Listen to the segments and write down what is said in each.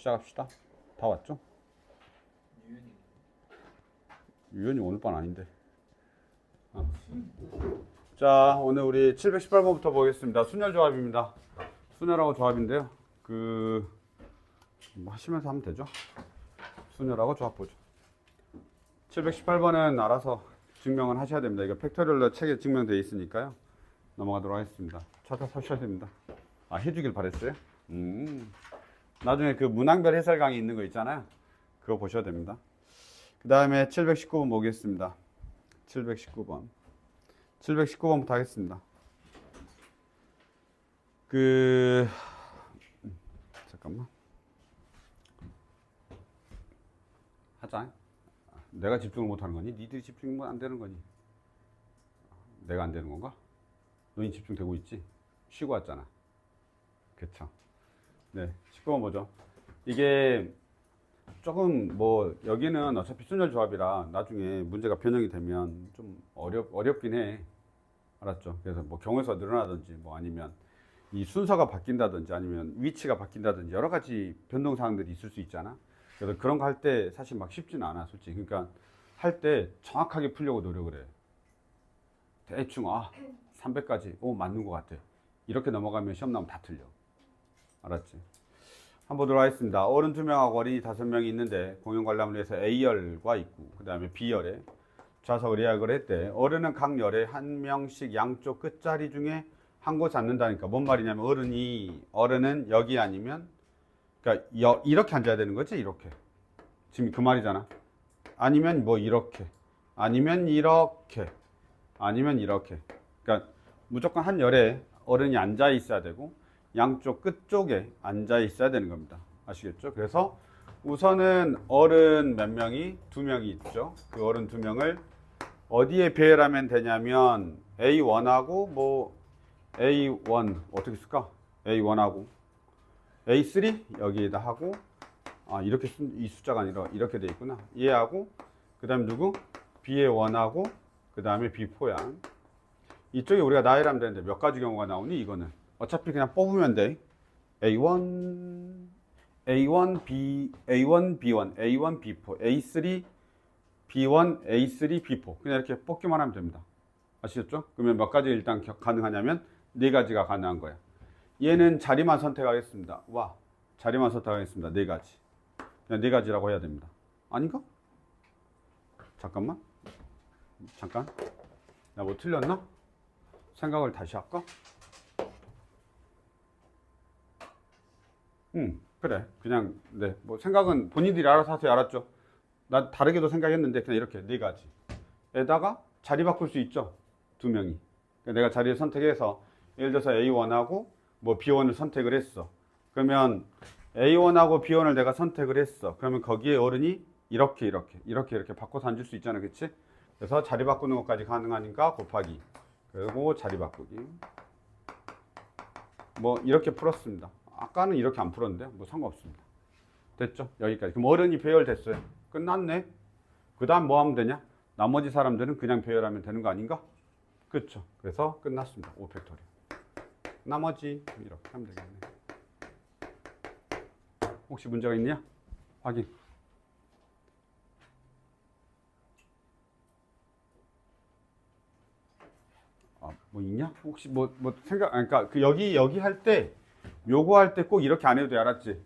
시작합시다. 다 왔죠? 유연이 오늘 반 아닌데. 자, 오늘 우리 718번부터 보겠습니다. 순열 조합입니다. 순열하고 조합인데요. 뭐 하시면서 하면 되죠. 순열하고 조합 보죠. 718번은 알아서 증명을 하셔야 됩니다. 이거 팩토리얼로 책에 증명되어 있으니까요. 넘어가도록 하겠습니다. 찾아서셔야 됩니다. 아, 해주길 바랬어요? 나중에 그 문항별 해설 강의 있는 거 있잖아요. 그거 보셔야 됩니다. 그 다음에 719번 보겠습니다. 719번. 719번부터 하겠습니다. 잠깐만. 하자. 내가 집중을 못하는 거니? 니들이 집중이 안 되는 거니? 내가 안 되는 건가? 너희 집중되고 있지? 쉬고 왔잖아. 그쵸? 네, 19번 보죠. 이게 조금 뭐 여기는 어차피 순열 조합이라 나중에 문제가 변형이 되면 좀 어렵긴 해. 알았죠? 그래서 뭐 경우에서 늘어나든지 뭐 아니면 이 순서가 바뀐다든지 아니면 위치가 바뀐다든지 여러 가지 변동 사항들이 있을 수 있잖아. 그래서 그런 거 할 때 사실 막 쉽지는 않아, 솔직히. 그러니까 할 때 정확하게 풀려고 노력을 해. 대충 300까지 맞는 것 같아. 이렇게 넘어가면 시험 나오면 다 틀려. 알았지? 한번 보도록 하겠습니다. 어른 2명하고 어린이 5명이 있는데 공용 관람을 위해서 A열과 있고 그 다음에 B열에 좌석을 예약을 했대. 어른은 각 열에 한 명씩 양쪽 끝자리 중에 한 곳 앉는다니까. 뭔 말이냐면 어른은 여기 아니면 그러니까 이렇게 앉아야 되는 거지. 이렇게. 지금 그 말이잖아. 아니면 뭐 이렇게. 아니면 이렇게. 아니면 이렇게. 그러니까 무조건 한 열에 어른이 앉아 있어야 되고 양쪽 끝쪽에 앉아 있어야 되는 겁니다. 아시겠죠? 그래서 우선은 어른 몇 명이? 2명이 있죠. 그 어른 2명을 어디에 배열하면 되냐면 A1하고 뭐 A1 어떻게 쓸까? A1하고 A3 여기에다 하고 이렇게 이 숫자가 아니라 이렇게 돼 있구나. 얘하고 그 다음에 누구? B의 1하고 그 다음에 B4야. 이쪽에 우리가 나열하면 되는데 몇 가지 경우가 나오니? 이거는 어차피 그냥 뽑으면 돼. A1, A1, B1, A1, B4, A3, B1, A3, B4. 그냥 이렇게 뽑기만 하면 됩니다. 아시겠죠? 그러면 몇 가지 일단 가능하냐면 4가지가 가능한 거야. 얘는 자리만 선택하겠습니다. 자리만 선택하겠습니다. 4가지. 그냥 4가지라고 해야 됩니다. 아닌가? 잠깐. 나 뭐 틀렸나? 생각을 다시 할까? 그래. 그냥, 뭐 생각은 본인들이 알아서 하세요. 알았죠? 난 다르게도 생각했는데, 그냥 이렇게 4가지. 에다가 자리 바꿀 수 있죠? 2명이. 그러니까 내가 자리를 선택해서, 예를 들어서 A1하고 뭐 B1을 선택을 했어. 그러면 A1하고 B1을 내가 선택을 했어. 그러면 거기에 어른이 이렇게 바꿔서 앉을 수 있잖아. 그치? 그래서 자리 바꾸는 것까지 가능하니까 곱하기. 그리고 자리 바꾸기. 뭐 이렇게 풀었습니다. 아까는 이렇게 안 풀었는데 뭐 상관없습니다. 됐죠? 여기까지. 그럼 어른이 배열됐어요. 끝났네. 그 다음 뭐 하면 되냐? 나머지 사람들은 그냥 배열하면 되는 거 아닌가? 그렇죠. 그래서 끝났습니다. 5팩토리얼. 나머지 이렇게 하면 되겠네. 혹시 문제가 있냐? 확인. 뭐 있냐? 혹시 뭐 생각, 그러니까 그 여기 할 때, 요거 할 때 꼭 이렇게 안 해도 돼. 알았지?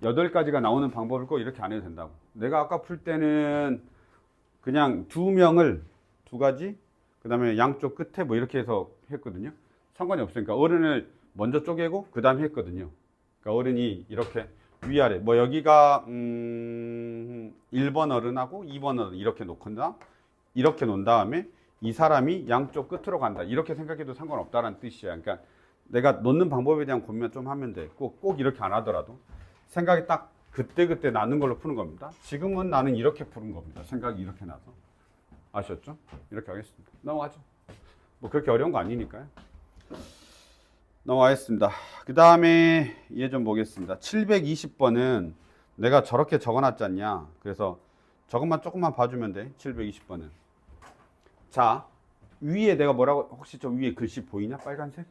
8가지가 나오는 방법을 꼭 이렇게 안 해도 된다고. 내가 아까 풀 때는 그냥 2명을 2가지, 그 다음에 양쪽 끝에 뭐 이렇게 해서 했거든요. 상관이 없으니까 어른을 먼저 쪼개고 그 다음에 했거든요. 그러니까 어른이 이렇게 위아래, 뭐 여기가 1번 어른하고 2번 어른 이렇게 이렇게 놓은 다음에 이 사람이 양쪽 끝으로 간다. 이렇게 생각해도 상관없다라는 뜻이야. 그러니까 내가 놓는 방법에 대한 고민만 좀 하면 돼. 꼭 이렇게 안 하더라도 생각이 딱 그때 나는 걸로 푸는 겁니다. 지금은 나는 이렇게 푸는 겁니다. 생각이 이렇게 나서. 아셨죠? 이렇게 하겠습니다. 넘어가죠. 뭐 그렇게 어려운 거 아니니까요. 넘어가겠습니다. 그 다음에 얘 좀 보겠습니다. 720번은 내가 저렇게 적어놨지 않냐. 그래서 저것만 조금만 봐주면 돼. 720번은. 자, 위에 내가 뭐라고, 혹시 저 위에 글씨 보이냐? 빨간색?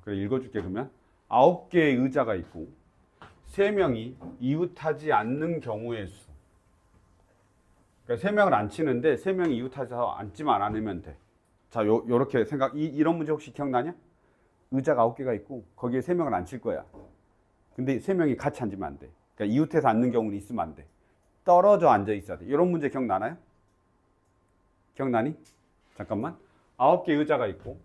그래, 읽어줄게, 그러면. 9개의 의자가 있고, 3명이 이웃하지 않는 경우의 수. 그러니까 3명을 안 치는데 3명이 이웃하서 앉지만 않으면 돼. 자, 요렇게 생각, 이런 문제 혹시 기억나냐? 의자가 9개가 있고 거기에 3명을 앉힐 거야. 근데 3명이 같이 앉으면 안 돼. 그러니까 이웃해서 앉는 경우는 있으면 안 돼. 떨어져 앉아 있어야 돼. 이런 문제 기억나나요? 기억나니? 잠깐만. 9개 의자가 있고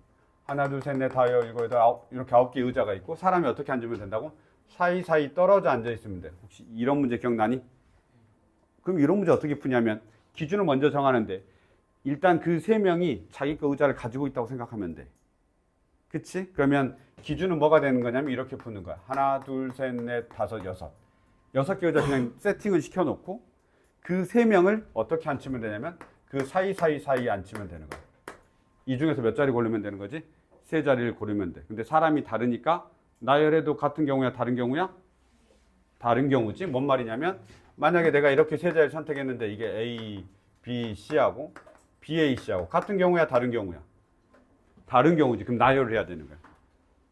하나, 둘, 셋, 넷, 다, 일곱, 여덟, 아홉 이렇게 9개 의자가 있고 사람이 어떻게 앉으면 된다고? 사이사이 떨어져 앉아 있으면 돼. 혹시 이런 문제 기억나니? 그럼 이런 문제 어떻게 푸냐면 기준을 먼저 정하는데 일단 그 3명이 자기 거 의자를 가지고 있다고 생각하면 돼. 그치? 그러면 기준은 뭐가 되는 거냐면 이렇게 푸는 거야. 하나, 둘, 셋, 넷, 다섯, 여섯. 6개 의자 그냥 세팅을 시켜놓고 그 3명을 어떻게 앉히면 되냐면 그 사이에 앉히면 되는 거야. 이 중에서 몇 자리 고르면 되는 거지? 3자리를 고르면 돼. 근데 사람이 다르니까 나열해도 같은 경우야, 다른 경우야? 다른 경우지. 뭔 말이냐면 만약에 내가 이렇게 3자리를 선택했는데 이게 A, B, C하고 B, A, C하고 같은 경우야, 다른 경우야? 다른 경우지. 그럼 나열을 해야 되는 거야.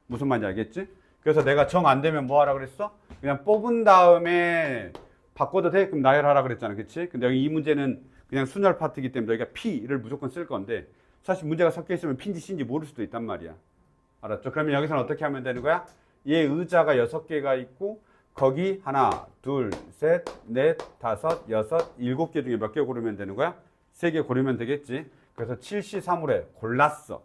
무슨 말인지 알겠지? 그래서 내가 정 안 되면 뭐 하라 그랬어? 그냥 뽑은 다음에 바꿔도 돼? 그럼 나열하라 그랬잖아. 그치? 근데 여기 이 문제는 그냥 순열 파트이기 때문에 여기가 P를 무조건 쓸 건데 사실 문제가 섞여 있으면 P인지 C인지 모를 수도 있단 말이야. 알았죠? 그러면 여기서는 어떻게 하면 되는 거야? 얘 의자가 6개가 있고 거기 하나, 둘, 셋, 넷, 다섯, 여섯, 7개 중에 몇 개 고르면 되는 거야? 3개 고르면 되겠지. 그래서 7시3홀에 골랐어.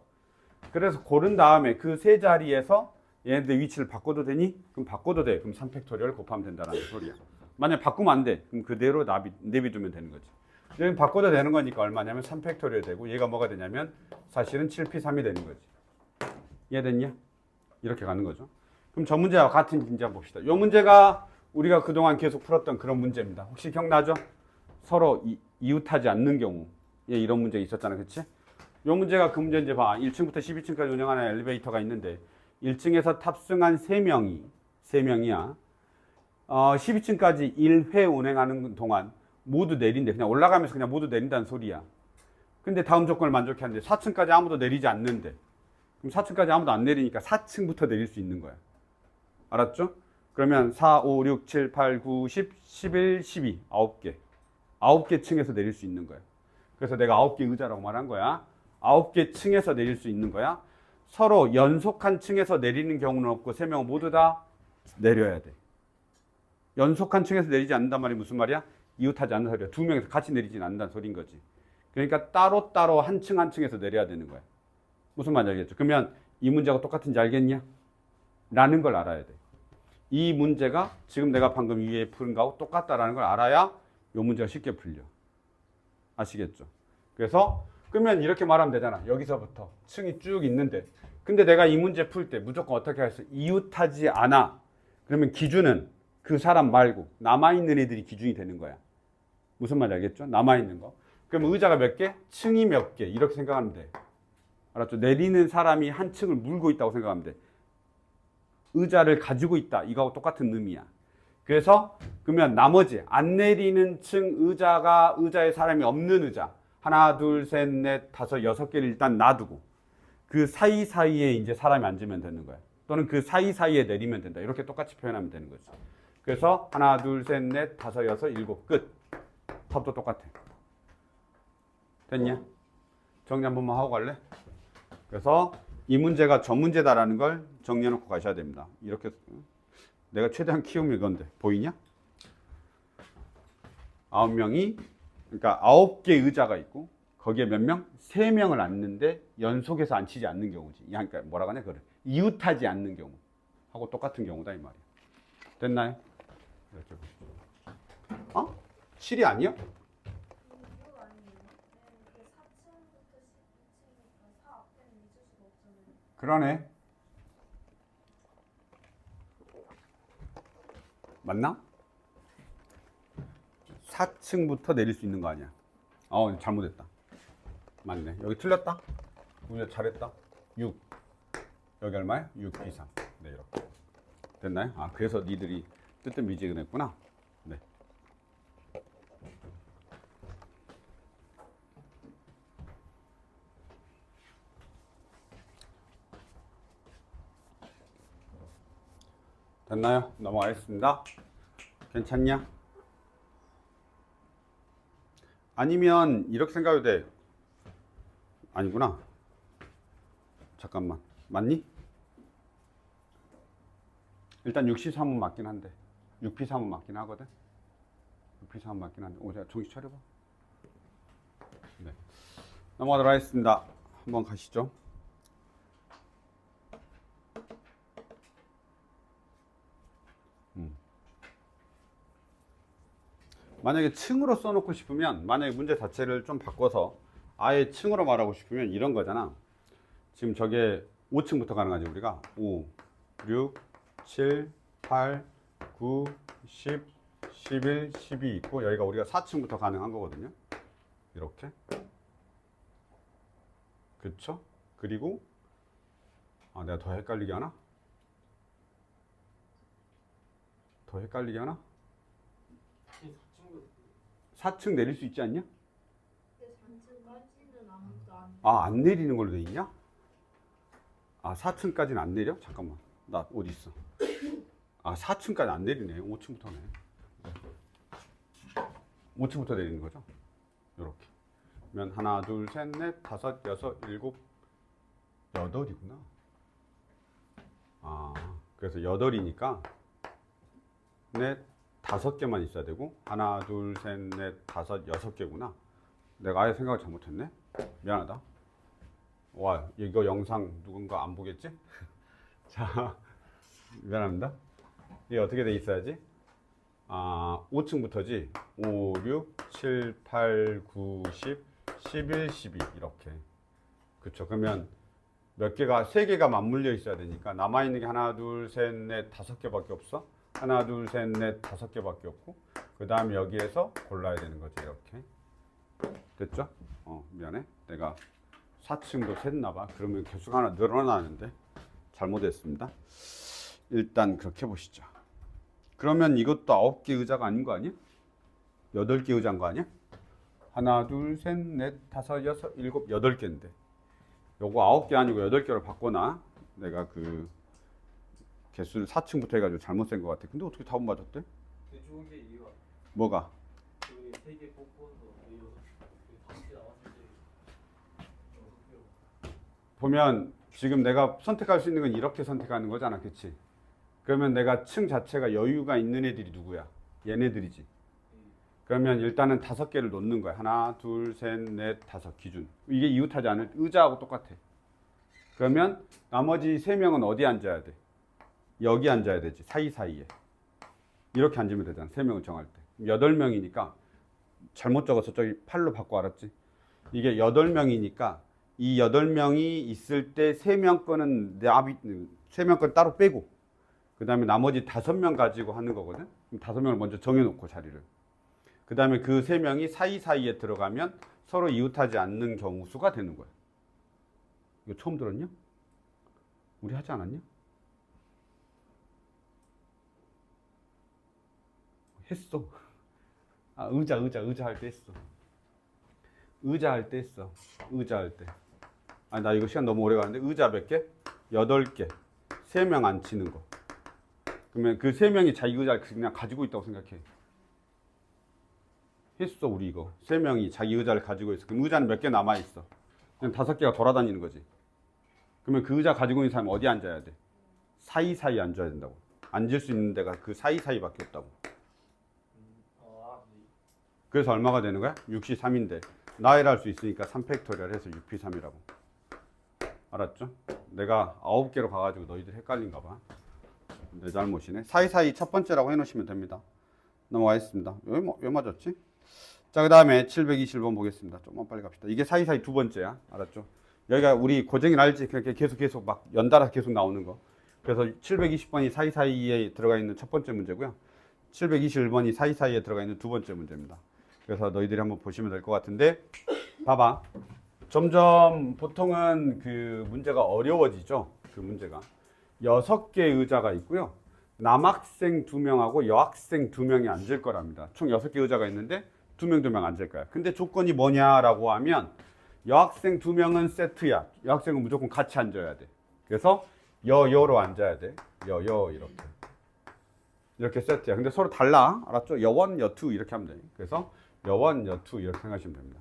그래서 고른 다음에 그 3자리에서 얘네들 위치를 바꿔도 되니? 그럼 바꿔도 돼. 그럼 3팩토리얼 곱하면 된다는 소리야. 만약 바꾸면 안 돼. 그럼 그대로 내비두면 되는 거지. 여기 바꿔도 되는 거니까 얼마냐면 3팩토리얼 되고 얘가 뭐가 되냐면 사실은 7P3이 되는 거지. 이해됐냐? 이렇게 가는 거죠. 그럼 저 문제와 같은 문제 한번 봅시다. 이 문제가 우리가 그동안 계속 풀었던 그런 문제입니다. 혹시 기억나죠? 서로 이웃하지 않는 경우. 예, 이런 문제가 있었잖아. 그치? 이 문제가 그 문제인지 봐. 1층부터 12층까지 운영하는 엘리베이터가 있는데 1층에서 탑승한 3명이야. 12층까지 1회 운행하는 동안 모두 내린대. 그냥 올라가면서 그냥 모두 내린다는 소리야. 근데 다음 조건을 만족해 하는데 4층까지 아무도 내리지 않는데. 그럼 4층까지 아무도 안 내리니까 4층부터 내릴 수 있는 거야. 알았죠? 그러면 4, 5, 6, 7, 8, 9, 10, 11, 12. 9개. 9개 층에서 내릴 수 있는 거야. 그래서 내가 9개 의자라고 말한 거야. 9개 층에서 내릴 수 있는 거야. 서로 연속한 층에서 내리는 경우는 없고 3명 모두 다 내려야 돼. 연속한 층에서 내리지 않는단 말이 무슨 말이야? 이웃하지 않는 소리야. 2명에서 같이 내리진 않는다는 소리인 거지. 그러니까 따로따로 한 층 한 층에서 내려야 되는 거야. 무슨 말인지 알겠죠? 그러면 이 문제가 똑같은지 알겠냐? 라는 걸 알아야 돼. 이 문제가 지금 내가 방금 위에 푸른 거하고 똑같다라는 걸 알아야 이 문제가 쉽게 풀려. 아시겠죠? 그래서 그러면 이렇게 말하면 되잖아. 여기서부터 층이 쭉 있는데 근데 내가 이 문제 풀 때 무조건 어떻게 할수 이웃하지 않아. 그러면 기준은 그 사람 말고 남아있는 애들이 기준이 되는 거야. 무슨 말인지 알겠죠? 남아있는 거. 그럼 의자가 몇 개? 층이 몇 개? 이렇게 생각하면 돼. 알았죠? 내리는 사람이 한 층을 물고 있다고 생각하면 돼. 의자를 가지고 있다. 이거하고 똑같은 의미야. 그래서 그러면 나머지 안 내리는 층 의자에 사람이 없는 의자. 하나, 둘, 셋, 넷, 다섯, 6개를 일단 놔두고 그 사이사이에 이제 사람이 앉으면 되는 거야. 또는 그 사이사이에 내리면 된다. 이렇게 똑같이 표현하면 되는 거지. 그래서 하나, 둘, 셋, 넷, 다섯, 여섯, 7, 끝. 답도 똑같아. 됐냐? 정리 한 번만 하고 갈래? 그래서 이 문제가 저 문제다라는 걸 정리해놓고 가셔야 됩니다. 이렇게 내가 최대한 키우면 이건데 보이냐? 9명이 그러니까 9개 의자가 있고 거기에 몇 명? 3명을 앉는데 연속해서 앉히지 않는 경우지. 그러니까 뭐라고 하냐? 그래. 이웃하지 않는 경우 하고 똑같은 경우다 이 말이야. 됐나요? 이렇게 보시죠. 어? 7이 아니야? 그러네. 맞나? 4층부터 내릴 수 있는 거 아니야? 잘못했다. 맞네. 여기 틀렸다. 우리가 잘했다. 6. 여기 얼마야? 6, 2, 3. 네, 이렇게. 됐나요? 그래서 니들이 뜨뜻미지근했구나. 네. 됐나? 됐나요? 넘어가겠습니다. 괜찮냐? 아니면 이렇게 생각해도 돼. 아니구나. 잠깐만. 맞니? 일단 63은 맞긴 한데 6P3은 맞긴 하거든. 6P3은 맞긴 한데 오, 자, 정신 차려봐. 네. 넘어가도록 하겠습니다. 한번 가시죠. 만약에 층으로 써놓고 싶으면, 만약에 문제 자체를 좀 바꿔서 아예 층으로 말하고 싶으면 이런 거잖아. 지금 저게 5층부터 가능하지 우리가. 5, 6, 7, 8, 9, 10, 11, 12 있고 여기가 우리가 4층부터 가능한 거거든요. 이렇게. 그쵸? 그리고 내가 더 헷갈리게 하나? 더 헷갈리게 하나? 4층 내릴 수 있지 않냐? 근데 3층까지는 아무도 안 안 내리는 걸로 돼 있냐? 4층까지는 안 내려? 잠깐만. 나 어디 있어? 4층까지 안 내리네. 5층부터네. 5층부터 내리는 거죠? 요렇게. 그러면 하나, 둘, 셋, 넷, 다섯, 여섯, 일곱, 여덟이구나. 그래서 여덟이니까 넷, 5개만 있어야 되고 하나, 둘, 셋, 넷, 다섯, 6개구나. 내가 아예 생각을 잘못했네. 미안하다. 와, 이거 영상 누군가 안 보겠지? 자, 미안합니다. 이게 어떻게 돼 있어야지? 5층부터지. 5, 6, 7, 8, 9, 10, 11, 12 이렇게. 그쵸? 그러면 몇 개가, 3개가 맞물려 있어야 되니까 남아있는 게 하나, 둘, 셋, 넷, 5개밖에 없어. 하나, 둘, 셋, 넷, 5개밖에 없고 그 다음에 여기에서 골라야 되는 거지. 이렇게. 됐죠? 미안해. 내가 4층도 셌나 봐. 그러면 개수가 하나 늘어나는데 잘못했습니다. 일단 그렇게 보시죠. 그러면 이것도 9개 의자가 아닌 거 아니야? 8개 의자인 거 아니야? 하나, 둘, 셋, 넷, 다섯, 여섯, 일곱, 8개인데 요거 9개 아니고 8개로 바꿔놔. 내가 그 개수를 4층부터 해가지고 잘못 센 것 같아. 근데 어떻게 답은 맞았대? 좋은 게 이유가 뭐가? 여기 3개 뽑고서 5개 나왔을 때 보면 지금 내가 선택할 수 있는 건 이렇게 선택하는 거잖아. 그치? 그러면 내가 층 자체가 여유가 있는 애들이 누구야? 얘네들이지. 그러면 일단은 5개를 놓는 거야. 하나, 둘, 셋, 넷, 5 기준. 이게 이웃하지 않을 의자하고 똑같아. 그러면 나머지 3명은 어디 앉아야 돼? 여기 앉아야 되지. 사이사이에. 이렇게 앉으면 되잖아. 3명을 정할 때. 8명이니까 잘못 적어서 저기 8로 바꿔. 알았지? 이게 8명이니까 이 8명이 있을 때 3명 거는 3명 건 따로 빼고 그 다음에 나머지 5명 가지고 하는 거거든. 그럼 5명을 먼저 정해놓고 자리를. 그 다음에 그 3명이 사이사이에 들어가면 서로 이웃하지 않는 경우 수가 되는 거야. 이거 처음 들었냐? 우리 하지 않았냐? 했어. 의자 할 때 했어. 의자 할 때 했어. 의자 할 때. 나 이거 시간 너무 오래 가는데 의자 몇 개? 8개. 3명 앉히는 거. 그러면 그 3명이 자기 의자를 그냥 가지고 있다고 생각해. 했어. 우리 이거 3명이 자기 의자를 가지고 있어. 그럼 의자는 몇 개 남아있어. 그냥 5개가 돌아다니는 거지. 그러면 그 의자 가지고 있는 사람은 어디 앉아야 돼? 사이사이 앉아야 된다고. 앉을 수 있는 데가 그 사이사이밖에 없다고. 그래서 얼마가 되는 거야? 63인데 나열할 수 있으니까 3팩토리얼 해서 6P3이라고. 알았죠? 내가 9개로 가가지고 너희들 헷갈린가 봐. 내 잘못이네. 사이사이 첫 번째라고 해놓으시면 됩니다. 넘어가겠습니다. 왜 맞았지? 자, 그 다음에 721번 보겠습니다. 조금만 빨리 갑시다. 이게 사이사이 두 번째야. 알았죠? 여기가 우리 고정인 알지? 그렇게 계속 막 연달아 계속 나오는 거. 그래서 720번이 사이사이에 들어가 있는 첫 번째 문제고요. 721번이 사이사이에 들어가 있는 두 번째 문제입니다. 그래서 너희들이 한번 보시면 될 것 같은데, 봐봐. 점점 보통은 그 문제가 어려워지죠. 그 문제가 6개 의자가 있고요. 남학생 2명하고 여학생 2명이 앉을 거랍니다. 총 6개 의자가 있는데 2명 앉을 거야. 근데 조건이 뭐냐라고 하면 여학생 2명은 세트야. 여학생은 무조건 같이 앉아야 돼. 그래서 여로 앉아야 돼. 여 이렇게. 이렇게 세트야. 근데 서로 달라. 알았죠? 여원, 여투 이렇게 하면 돼. 그래서 여원, 여투 이렇게 생각하시면 됩니다.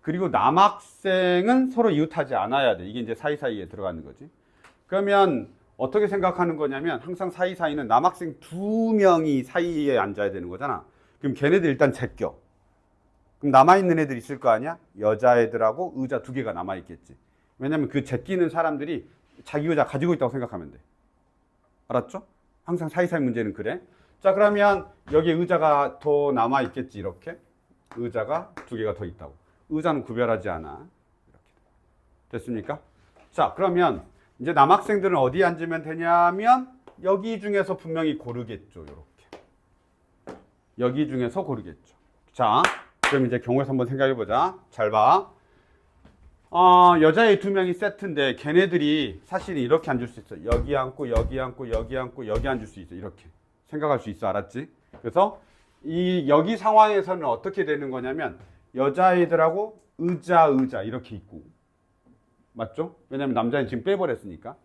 그리고 남학생은 서로 이웃하지 않아야 돼. 이게 이제 사이사이에 들어가는 거지. 그러면 어떻게 생각하는 거냐면 항상 사이사이는 남학생 2명이 사이에 앉아야 되는 거잖아. 그럼 걔네들 일단 제껴. 그럼 남아있는 애들 있을 거 아니야? 여자애들하고 의자 2개가 남아있겠지. 왜냐면 그 제끼는 사람들이 자기 의자 가지고 있다고 생각하면 돼. 알았죠? 항상 사이사이 문제는 그래. 자, 그러면 여기 의자가 더 남아있겠지. 이렇게. 의자가 2개가 더 있다고. 의자는 구별하지 않아. 이렇게. 됐습니까? 자, 그러면 이제 남학생들은 어디에 앉으면 되냐면 여기 중에서 분명히 고르겠죠. 이렇게. 여기 중에서 고르겠죠. 자, 그럼 이제 경우에서 한번 생각해 보자. 잘 봐. 여자애 2명이 세트인데 걔네들이 사실 이렇게 앉을 수 있어. 여기 앉고 여기 앉고 여기 앉고 여기 앉을 수 있어. 이렇게 생각할 수 있어. 알았지? 그래서 여기 상황에서는 어떻게 되는 거냐면 여자애들하고 의자 이렇게 있고, 맞죠? 왜냐면 남자애는 지금 빼버렸으니까.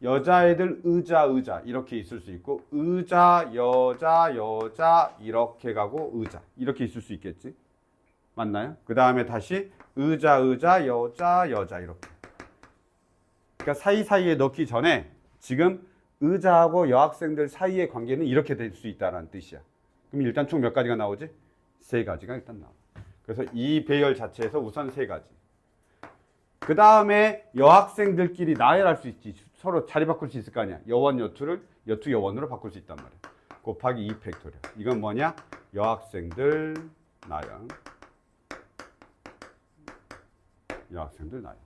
여자애들 의자 이렇게 있을 수 있고, 의자 여자 이렇게 가고 의자 이렇게 있을 수 있겠지. 맞나요? 그 다음에 다시 의자 여자 이렇게. 그러니까 사이사이에 넣기 전에 지금 의자하고 여학생들 사이의 관계는 이렇게 될 수 있다는 뜻이야. 그럼 일단 총 몇 가지가 나오지? 3가지가 일단 나와. 그래서 이 배열 자체에서 우선 3가지. 그 다음에 여학생들끼리 나열할 수 있지. 서로 자리 바꿀 수 있을 거 아니야. 여원 여투를 여투 여원으로 바꿀 수 있단 말이야. 곱하기 2 팩토리얼. 이건 뭐냐? 여학생들 나열. 여학생들 나열.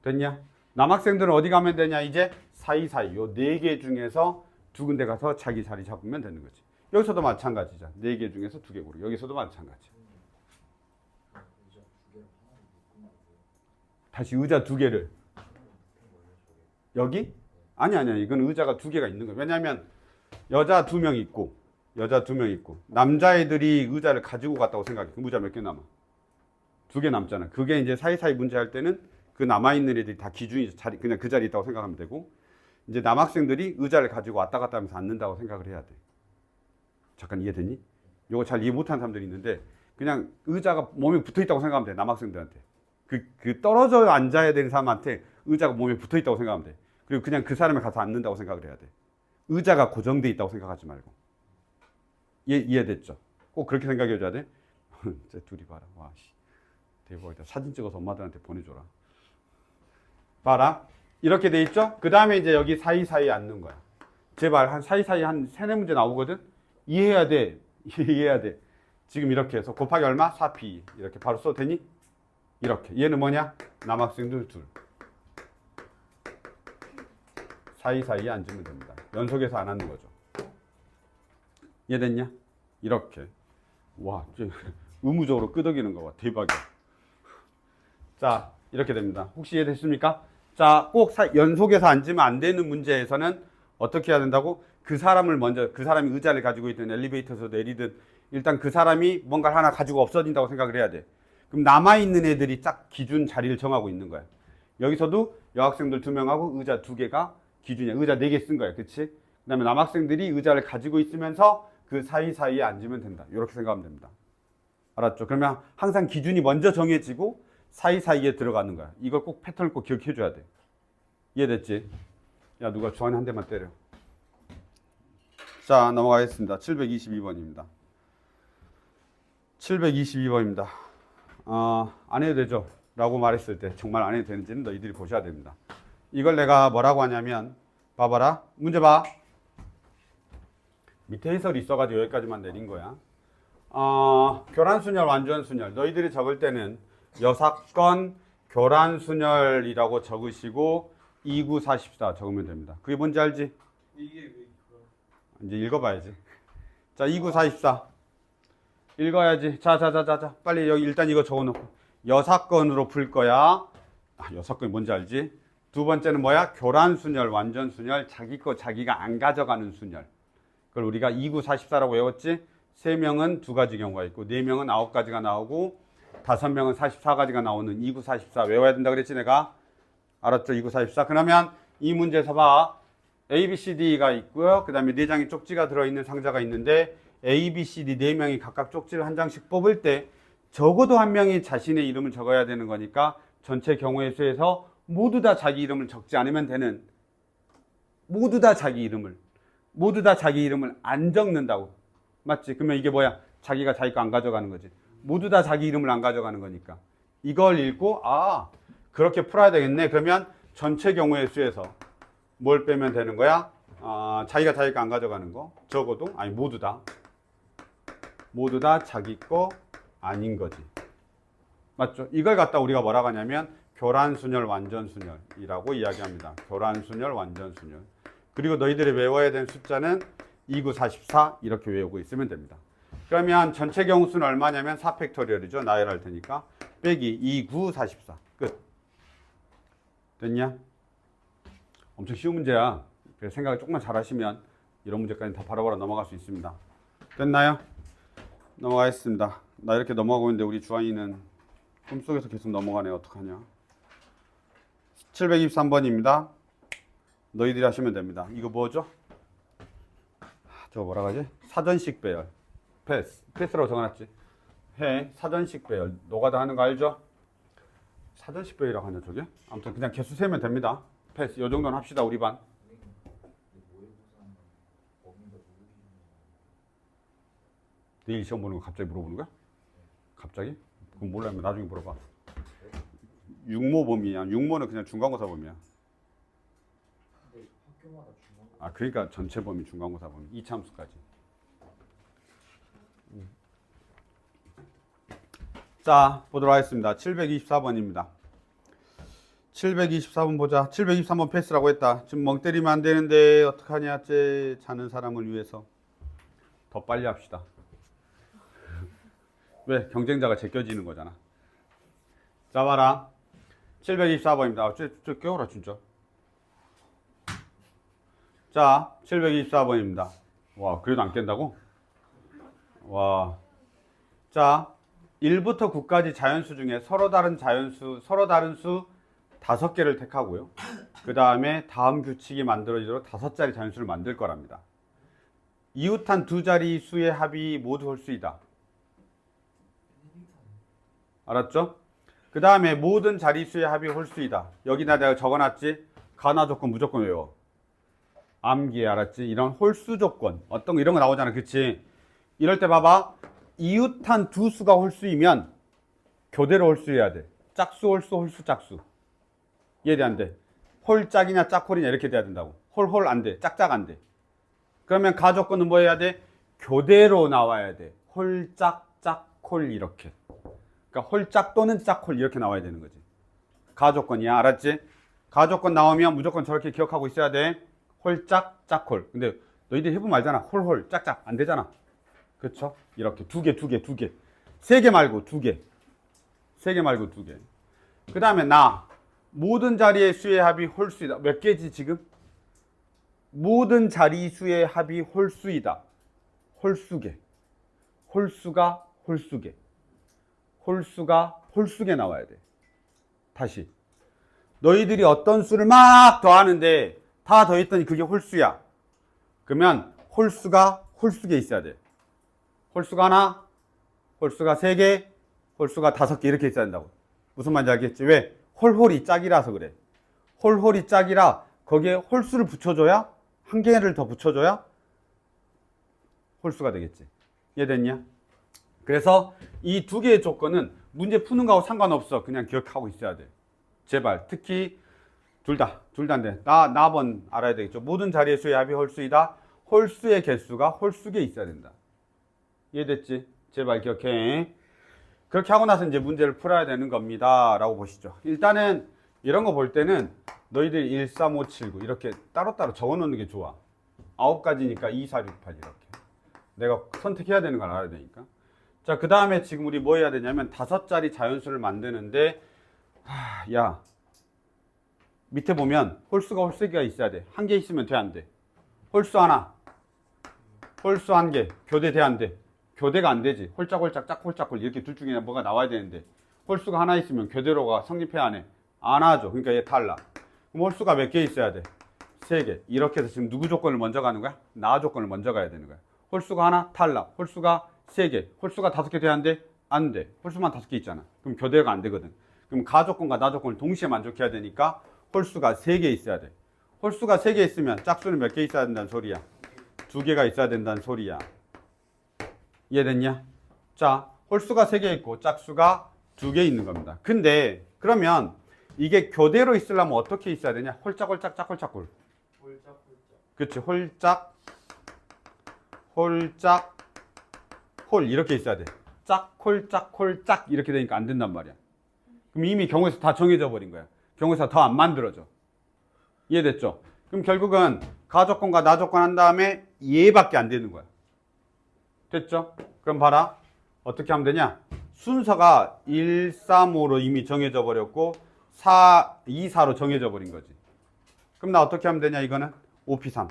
됐냐? 남학생들은 어디 가면 되냐? 이제 사이사이 요 4개 중에서 2군데 가서 자기 자리 잡으면 되는 거지. 여기서도 마찬가지죠. 4개 중에서 2개 고르고. 여기서도 마찬가지. 다시 의자 2개를 여기? 아니 이건 의자가 2개가 있는 거야. 왜냐하면 여자 2명 있고 남자애들이 의자를 가지고 갔다고 생각해. 그럼 의자 몇 개 남아? 2개 남잖아. 그게 이제 사이사이 문제 할 때는 그 남아있는 애들이 다 기준이 자리, 그냥 그 자리에 있다고 생각하면 되고, 이제 남학생들이 의자를 가지고 왔다 갔다 하면서 앉는다고 생각을 해야 돼. 잠깐 이해되니? 이거 잘 이해 못하는 사람들이 있는데, 그냥 의자가 몸에 붙어 있다고 생각하면 돼. 남학생들한테. 그 떨어져 앉아야 되는 사람한테 의자가 몸에 붙어 있다고 생각하면 돼. 그리고 그냥 그 사람이 가서 앉는다고 생각을 해야 돼. 의자가 고정돼 있다고 생각하지 말고. 이해됐죠? 꼭 그렇게 생각해 줘야 돼. 쟤 둘이 봐라. 와, 씨. 대박이다. 사진 찍어서 엄마들한테 보내줘라. 봐라. 이렇게 돼 있죠? 그 다음에 이제 여기 사이사이에 앉는 거야. 제발 한 사이사이 한 3-4문제 나오거든? 이해해야 돼. 이해해야 돼. 지금 이렇게 해서 곱하기 얼마? 4p. 이렇게 바로 써도 되니? 이렇게. 얘는 뭐냐? 남학생들 둘. 사이사이에 앉으면 됩니다. 연속해서 안 앉는 거죠. 이해됐냐? 이렇게. 와, 의무적으로 끄덕이는 거 봐. 대박이야. 자, 이렇게 됩니다. 혹시 이해됐습니까? 자, 꼭 연속해서 앉으면 안 되는 문제에서는 어떻게 해야 된다고? 그 사람이 의자를 가지고 있든 엘리베이터에서 내리든 일단 그 사람이 뭔가를 하나 가지고 없어진다고 생각을 해야 돼. 그럼 남아있는 애들이 딱 기준 자리를 정하고 있는 거야. 여기서도 여학생들 2명하고 의자 2개가 기준이야. 의자 4개 쓴 거야. 그치? 그 다음에 남학생들이 의자를 가지고 있으면서 그 사이사이에 앉으면 된다. 이렇게 생각하면 됩니다. 알았죠? 그러면 항상 기준이 먼저 정해지고 사이사이에 들어가는 거야. 이걸 꼭 패턴을 꼭 기억해 줘야 돼. 이해됐지? 야, 누가 주한이 한 대만 때려. 자, 넘어가겠습니다. 722번입니다. 722번입니다. 안 해도 되죠? 라고 말했을 때 정말 안 해도 되는지는 너희들이 보셔야 됩니다. 이걸 내가 뭐라고 하냐면, 봐봐라. 문제 봐. 밑에 해설이 있어가지고 여기까지만 내린 거야. 교란순열, 완전순열. 너희들이 적을 때는 여사건 교란순열이라고 적으시고 2944 적으면 됩니다. 그게 뭔지 알지? 이게 왜 이제 읽어봐야지. 자, 2944 읽어야지. 자, 빨리 여기 일단 이거 적어놓고 여사건으로 풀 거야. 여사건이 뭔지 알지? 두 번째는 뭐야? 교란순열, 완전순열, 자기 거 자기가 안 가져가는 순열. 그걸 우리가 2944라고 외웠지? 3명은 2가지 경우가 있고 4명은 9가지가 나오고 5명은 44가지가 나오는 2944 외워야 된다 그랬지 내가? 알았죠? 2944. 그러면 이 문제에서 봐. A, B, C, D가 있고요. 그 다음에 4장의 쪽지가 들어있는 상자가 있는데 A, B, C, D 4명이 각각 쪽지를 한 장씩 뽑을 때 적어도 한 명이 자신의 이름을 적어야 되는 거니까 전체 경우의 수에서 모두 다 자기 이름을 적지 않으면 되는, 모두 다 자기 이름을 안 적는다고. 맞지? 그러면 이게 뭐야? 자기가 자기 거 안 가져가는 거지. 모두 다 자기 이름을 안 가져가는 거니까. 이걸 읽고 그렇게 풀어야 되겠네. 그러면 전체 경우의 수에서 뭘 빼면 되는 거야? 자기가 자기 거 안 가져가는 거. 적어도 모두 다 자기 거 아닌 거지. 맞죠? 이걸 갖다 우리가 뭐라고 하냐면 교란순열, 완전순열이라고 이야기합니다. 교란순열, 완전순열. 그리고 너희들이 외워야 되는 숫자는 2, 9, 44 이렇게 외우고 있으면 됩니다. 그러면 전체 경우수는 얼마냐면 4팩토리얼이죠. 나열할 테니까. 빼기 2, 9, 44. 끝. 됐냐? 엄청 쉬운 문제야. 그래서 생각을 조금만 잘 하시면 이런 문제까지 다 바로바로 넘어갈 수 있습니다. 됐나요? 넘어가겠습니다. 나 이렇게 넘어가고 있는데 우리 주환이는 꿈속에서 계속 넘어가네. 어떡하냐. 723번입니다. 너희들이 하시면 됩니다. 이거 뭐죠? 저거 뭐라 하지? 사전식 배열. 패스라고 적어놨지. 사전식 배열. 노가다 하는 거 알죠? 사전식 배열이라고 하냐 저게? 아무튼 그냥 개수 세면 됩니다. 패스. 요 정도는 합시다 우리 반. 내일 시험 보는 거 갑자기 물어보는 거야? 갑자기? 그건 몰라요. 나중에 물어봐. 육모 범위야. 육모는 그냥 중간고사 범위야. 그러니까 전체 범위, 중간고사 범위, 이차함수까지. 자, 보도록 하겠습니다. 724번입니다. 724번 보자. 723번 패스라고 했다. 지금 멍 때리면 안 되는데 어떡하냐. 자는 사람을 위해서 더 빨리 합시다. 왜? 경쟁자가 제껴지는 거잖아. 자, 봐라. 724번입니다. 저 깨워라 진짜. 자, 724번입니다. 와, 그래도 안 깬다고? 와. 자, 1부터 9까지 자연수 중에 서로 다른 수 5개를 택하고요. 그 다음에 다음 규칙이 만들어지도록 5자리 자연수를 만들 거랍니다. 이웃한 2자리 수의 합이 모두 홀수이다. 알았죠? 그 다음에 모든 자리수의 합이 홀수이다. 여기다 내가 적어놨지? 가나 조건 무조건 외워. 암기해. 알았지? 이런 홀수 조건 어떤 거 이런 거 나오잖아. 그치? 이럴 때 봐봐. 이웃한 2수가 홀수이면 교대로 홀수해야 돼. 짝수 홀수 홀수 짝수. 이해돼 안 돼? 홀짝이냐 짝홀이냐 이렇게 돼야 된다고. 홀홀 안 돼. 짝짝 안 돼. 그러면 가 조건은 뭐 해야 돼? 교대로 나와야 돼. 홀짝 짝홀 이렇게. 그러니까 홀짝 또는 짝홀 이렇게 나와야 되는 거지. 가 조건이야. 알았지? 가 조건 나오면 무조건 저렇게 기억하고 있어야 돼. 홀짝 짝홀. 근데 너희들이 해보면 알잖아. 홀홀 짝짝 안 되잖아. 그렇죠? 이렇게 두 개. 3개 말고 2개. 3개 말고 2개. 그 다음에 모든 자리의 수의 합이 홀수이다. 몇 개지 지금? 모든 자리 수의 합이 홀수이다. 홀수개. 홀수가 홀수개. 홀수가 홀수개 나와야 돼. 다시. 너희들이 어떤 수를 막 더하는데 다 더했더니 그게 홀수야. 그러면 홀수가 홀수개 있어야 돼. 홀수가 하나, 홀수가 3개, 홀수가 5개 이렇게 있어야 된다고. 무슨 말인지 알겠지? 왜? 홀홀이 짝이라서 그래. 홀홀이 짝이라 거기에 홀수를 붙여줘야, 한 개를 더 붙여줘야 홀수가 되겠지. 이해됐냐? 그래서 이 2개의 조건은 문제 푸는 거하고 상관없어. 그냥 기억하고 있어야 돼. 제발. 특히 둘 다 안 돼. 나번 알아야 되겠죠. 모든 자리의 수의 합이 홀수이다. 홀수의 개수가 홀수개 있어야 된다. 이해됐지? 제발 기억해. 그렇게 하고 나서 이제 문제를 풀어야 되는 겁니다. 라고 보시죠. 일단은 이런 거 볼 때는 너희들이 1, 3, 5, 7, 9 이렇게 따로따로 적어 놓는 게 좋아. 9가지니까 2, 4, 6, 8 이렇게. 내가 선택해야 되는 걸 알아야 되니까. 자, 그 다음에 지금 우리 뭐 해야 되냐면 5자리 자연수를 만드는데 야, 밑에 보면 홀수가 홀수개가 있어야 돼. 한 개 있으면 돼, 안 돼? 홀수 하나, 홀수 한 개, 교대 돼, 안 돼? 교대가 안 되지. 홀짝홀짝 짝홀짝홀 이렇게 둘 중에 뭐가 나와야 되는데 홀수가 하나 있으면 교대로가 성립해 안 해? 안 하죠. 그러니까 얘 탈락. 그럼 홀수가 몇 개 있어야 돼? 3개. 이렇게 해서 지금 누구 조건을 먼저 가는 거야? 나 조건을 먼저 가야 되는 거야. 홀수가 하나 탈락. 홀수가 3개. 홀수가 5개 돼야 안 돼? 안 돼. 홀수만 5개 있잖아. 그럼 교대가 안 되거든. 그럼 가 조건과 나 조건을 동시에 만족해야 되니까 홀수가 3개 있어야 돼. 홀수가 3개 있으면 짝수는 몇 개 있어야 된다는 소리야? 2개가 있어야 된다는 소리야. 이해됐냐? 자, 홀수가 3개 있고 짝수가 2개 있는 겁니다. 근데 그러면 이게 교대로 있으려면 어떻게 있어야 되냐? 홀짝홀짝 짝홀짝홀. 홀짝. 그치? 홀짝 홀짝 홀 이렇게 있어야 돼. 짝 홀짝 홀짝 이렇게 되니까 안 된단 말이야. 그럼 이미 경우에서 다 정해져 버린 거야. 경우에서 더 안 만들어져. 이해됐죠? 그럼 결국은 가 조건과 나 조건 한 다음에 얘밖에 안 되는 거야. 됐죠? 그럼 봐라. 어떻게 하면 되냐? 순서가 1, 3, 5로 이미 정해져 버렸고 4, 2, 4로 정해져 버린 거지. 그럼 나 어떻게 하면 되냐 이거는? 5P3.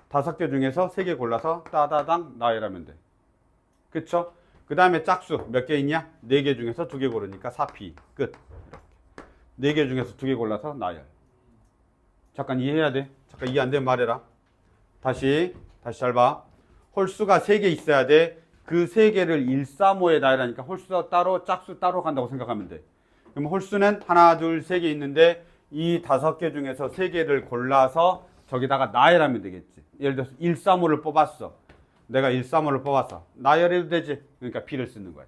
5개 중에서 3개 골라서 따다당 나열하면 돼. 그쵸? 그 다음에 짝수 몇 개 있냐? 4개 중에서 2개 고르니까 4P. 끝. 이렇게. 4개 중에서 2개 골라서 나열. 잠깐 이해해야 돼. 잠깐 이해 안 되면 말해라. 다시 잘 봐. 홀수가 3개 있어야 돼. 그 3개를 1, 3, 5에 나열하니까 홀수 따로 짝수 따로 간다고 생각하면 돼. 그럼 홀수는 하나, 둘, 3개 있는데 이 5개 중에서 3개를 골라서 저기다가 나열하면 되겠지. 예를 들어서 1, 3, 5를 뽑았어. 내가 1, 3, 5를 뽑았어. 나열해도 되지. 그러니까 P를 쓰는 거야.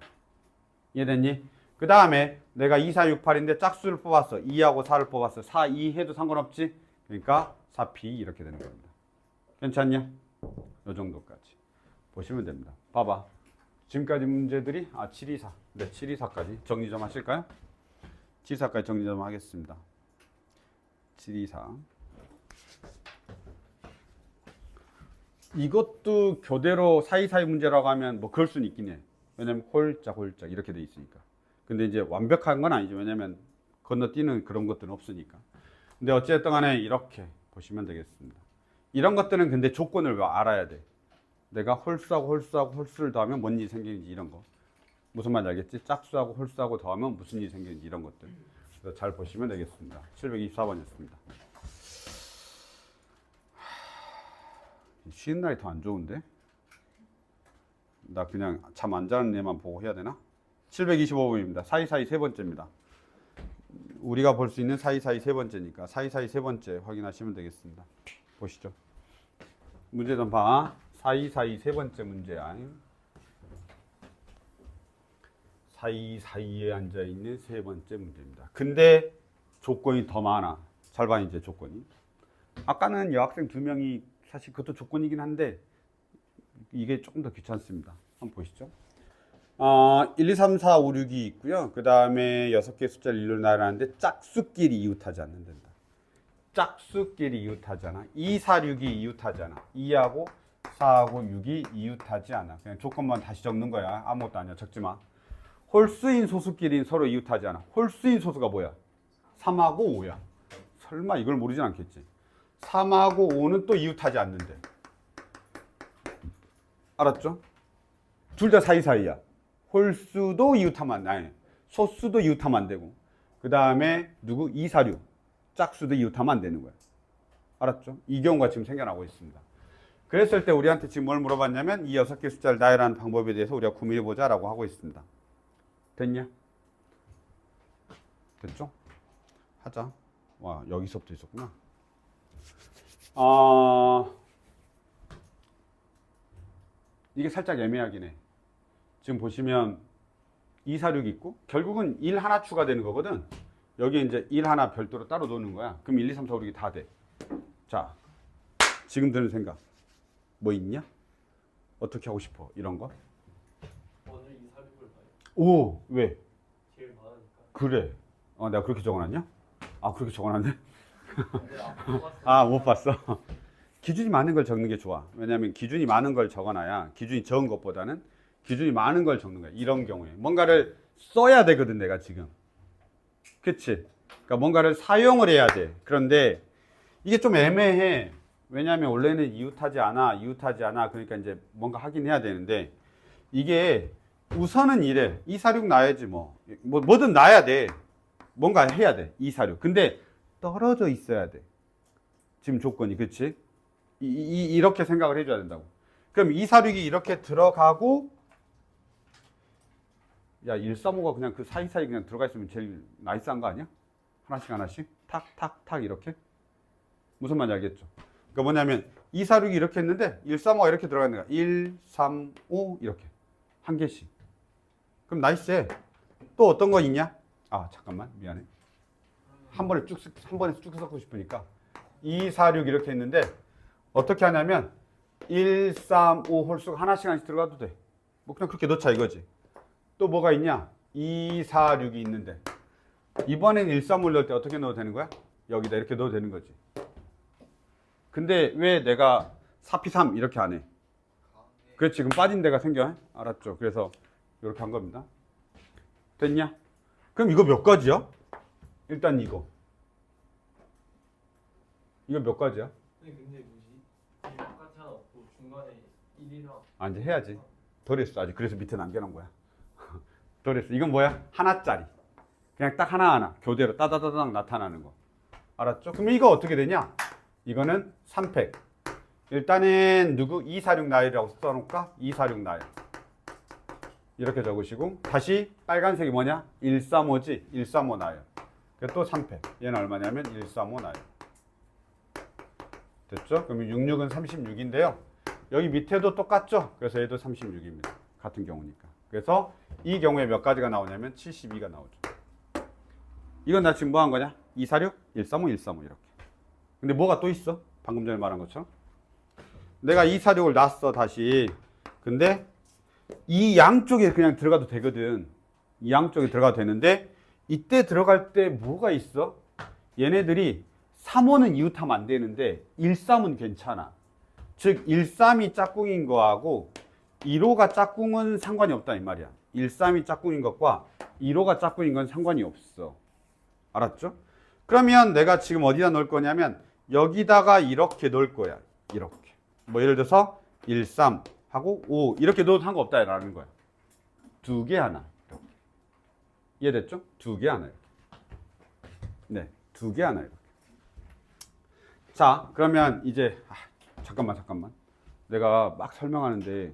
이해됐니? 그 다음에 내가 2, 4, 6, 8인데 짝수를 뽑았어. 2하고 4를 뽑았어. 4, 2 해도 상관없지. 그러니까 4P 이렇게 되는 겁니다. 괜찮냐? 요 정도까지 보시면 됩니다. 봐봐. 지금까지 문제들이 7, 2, 4. 네, 7, 2, 4까지 정리 좀 하실까요? 7, 2, 4까지 정리 좀 하겠습니다. 7, 2, 4. 이것도 교대로 사이사이 문제라고 하면 뭐 그럴 수는 있긴 해. 왜냐면 홀짝 이렇게 돼 있으니까. 근데 이제 완벽한 건 아니죠. 왜냐면 건너뛰는 그런 것들은 없으니까. 근데 어쨌든 간에 이렇게 보시면 되겠습니다. 이런 것들은 근데 조건을 알아야 돼. 내가 홀수하고 홀수를 더하면 뭔 일이 생기는지 이런 거. 무슨 말인지 알겠지? 짝수하고 홀수하고 더하면 무슨 일이 생기는지 이런 것들. 그래서 잘 보시면 되겠습니다. 724번이었습니다. 쉬는 날이 더 안 좋은데? 나 그냥 잠 안 자는 애만 보고 해야 되나? 725번입니다. 사이사이 세 번째입니다. 우리가 볼 수 있는 사이사이 세 번째니까 사이사이 세 번째 확인하시면 되겠습니다. 보시죠. 문제 좀 봐. 사이사이 세 번째 문제야. 사이사이에 앉아있는 세 번째 문제입니다. 근데 조건이 더 많아. 잘 봐, 이제 조건이. 아까는 여학생 2명이 사실 그것도 조건이긴 한데 이게 조금 더 귀찮습니다. 한번 보시죠. 1, 2, 3, 4, 5, 6이 있고요. 그 다음에 6개의 숫자를 일로 나열하는데 짝수끼리 이웃하지 않는다. 짝수끼리 이웃하잖아. 2, 4, 6이 이웃하잖아. 2하고 4하고 6이 이웃하지 않아. 그냥 조건만 다시 적는 거야. 아무것도 아니야. 적지 마. 홀수인 소수끼리는 서로 이웃하지 않아. 홀수인 소수가 뭐야? 3하고 5야. 설마 이걸 모르진 않겠지. 3하고 5는 또 이웃하지 않는데. 알았죠? 둘 다 사이사이야. 홀수도 이웃하면 안 돼. 소수도 이웃하면 안 되고. 그 다음에 누구? 2, 4, 6. 짝수도 이웃하면 안 되는 거야. 알았죠? 이 경우가 지금 생겨나고 있습니다. 그랬을 때 우리한테 지금 뭘 물어봤냐면 이 6개 숫자를 나열하는 방법에 대해서 우리가 구매해보자 라고 하고 있습니다. 됐냐? 됐죠? 하자. 와, 여기서부터 있었구나. 이게 살짝 애매하긴 해. 지금 보시면 2, 4, 6 있고 결국은 1 하나 추가되는 거거든. 여기 이제 1 하나 별도로 따로 놓는 거야. 그럼 1, 2, 3, 4, 5, 6이 다 돼. 자, 지금 드는 생각 뭐 있냐? 어떻게 하고 싶어? 이런 거? 먼저 2, 4, 6을 봐요. 오, 왜? 제일 많으니까. 그래. 내가 그렇게 적어놨냐? 그렇게 적어놨네? 근데 안 봤어요. 못 봤어. 기준이 많은 걸 적는 게 좋아. 왜냐하면 기준이 많은 걸 적어놔야 기준이 적은 것보다는 기준이 많은 걸 적는 거야. 이런 경우에 뭔가를 써야 되거든 내가 지금. 그치? 그러니까 뭔가를 사용을 해야 돼. 그런데 이게 좀 애매해. 왜냐하면 원래는 이웃하지 않아. 그러니까 이제 뭔가 하긴 해야 되는데 이게 우선은 이래. 2, 4, 6 놔야지 뭐든 놔야 돼. 뭔가 해야 돼. 2, 4, 6. 근데 떨어져 있어야 돼. 지금 조건이. 그치? 이렇게 생각을 해줘야 된다고. 그럼 246이 이렇게 들어가고, 야, 135가 그냥 그 사이사이 그냥 들어가 있으면 제일 나이스한 거 아니야? 하나씩 하나씩? 탁, 탁, 탁 이렇게? 무슨 말인지 알겠죠? 그러니까 뭐냐면 246이 이렇게 했는데 135가 이렇게 들어가 있는 거야. 1, 3, 5 이렇게. 한 개씩. 그럼 나이스해. 또 어떤 거 있냐? 아, 잠깐만. 미안해. 한 번에 쭉 섞고 싶으니까 2, 4, 6 이렇게 했는데 어떻게 하냐면 1, 3, 5 홀수가 하나씩 하나씩 들어가도 돼. 뭐 그냥 그렇게 넣자 이거지. 또 뭐가 있냐? 2, 4, 6이 있는데 이번엔 1, 3, 5를 넣을 때 어떻게 넣어도 되는 거야? 여기다 이렇게 넣어도 되는 거지. 근데 왜 내가 4P3 이렇게 안 해? 그래 지금 빠진 데가 생겨. 알았죠? 그래서 이렇게 한 겁니다. 됐냐? 그럼 이거 몇 가지야? 일단 이거 몇 가지야? 근데 뭐지? 이 바깥에 하나 없고 중간에 1이랑 아 이제 해야지. 덜 했어 아직. 그래서 밑에 남겨놓은 거야. 덜 했어. 이건 뭐야? 하나짜리. 그냥 딱 하나하나 교대로 따다다닥 나타나는 거. 알았죠? 그럼 이거 어떻게 되냐? 이거는 3팩. 일단은 누구? 246 나열이라고 써놓을까? 246 나열. 이렇게 적으시고 다시 빨간색이 뭐냐? 135지? 135 나열. 또 3팩. 얘는 얼마냐면 135 나열. 됐죠? 그럼 66은 36인데요. 여기 밑에도 똑같죠? 그래서 얘도 36입니다. 같은 경우니까. 그래서 이 경우에 몇 가지가 나오냐면 72가 나오죠. 이건 나 지금 뭐 한 거냐? 246, 135, 135 이렇게. 근데 뭐가 또 있어? 방금 전에 말한 것처럼. 내가 246을 놨어 다시. 근데 이 양쪽에 그냥 들어가도 되거든. 이 양쪽에 들어가도 되는데 이때 들어갈 때 뭐가 있어? 얘네들이 3호는 이웃하면 안 되는데 13은 괜찮아. 즉 13이 짝꿍인 거하고 1호가 짝꿍은 상관이 없다 이 말이야. 13이 짝꿍인 것과 1호가 짝꿍인 건 상관이 없어. 알았죠? 그러면 내가 지금 어디다 넣을 거냐면 여기다가 이렇게 넣을 거야. 이렇게. 뭐 예를 들어서 13 하고 5 이렇게 넣어도 상관없다 라는 거야. 두 개 하나. 이렇게. 이해됐죠? 두 개 하나 이렇게. 네, 두 개 하나 이렇게. 자, 그러면 이제 잠깐만. 내가 막 설명하는데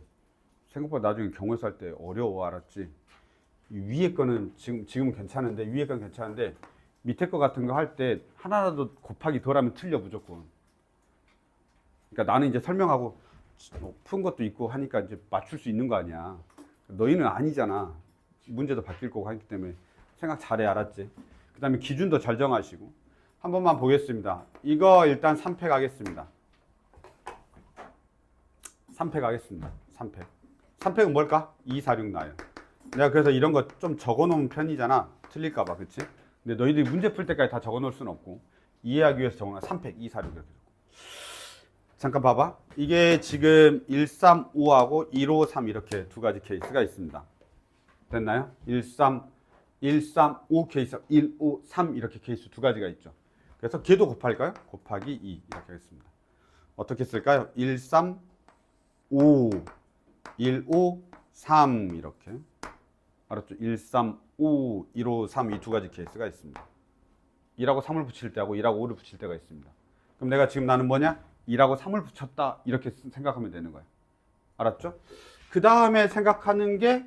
생각보다 나중에 경우에서 할 때 어려워. 알았지? 위에 거는 지금은 괜찮은데 위에 건 괜찮은데 밑에 거 같은 거 할 때 하나라도 곱하기 덜하면 틀려 무조건. 그러니까 나는 이제 설명하고 푼 것도 있고 하니까 이제 맞출 수 있는 거 아니야. 너희는 아니잖아. 문제도 바뀔 거고 하기 때문에 생각 잘해. 알았지? 그 다음에 기준도 잘 정하시고. 한 번만 보겠습니다. 이거 일단 3팩 하겠습니다. 3팩 하겠습니다. 3팩. 3팩은 뭘까? 246 나요. 내가 그래서 이런 거 좀 적어 놓은 편이잖아. 틀릴까봐. 그치? 근데 너희들이 문제 풀 때까지 다 적어 놓을 수는 없고 이해하기 위해서 적어 놓은 3팩, 246 이렇게 적고. 잠깐 봐봐. 이게 지금 135하고 153 이렇게 두 가지 케이스가 있습니다. 됐나요? 135 케이스, 153 이렇게 케이스 두 가지가 있죠. 그래서 걔도 곱할까요? 곱하기 2 이렇게 하겠습니다. 어떻게 쓸까요? 135, 153 이렇게. 알았죠? 135, 153 이 두 가지 케이스가 있습니다. 2하고 3을 붙일 때하고 2하고 5를 붙일 때가 있습니다. 그럼 내가 지금 나는 뭐냐? 2하고 3을 붙였다 이렇게 생각하면 되는 거야. 알았죠? 그 다음에 생각하는 게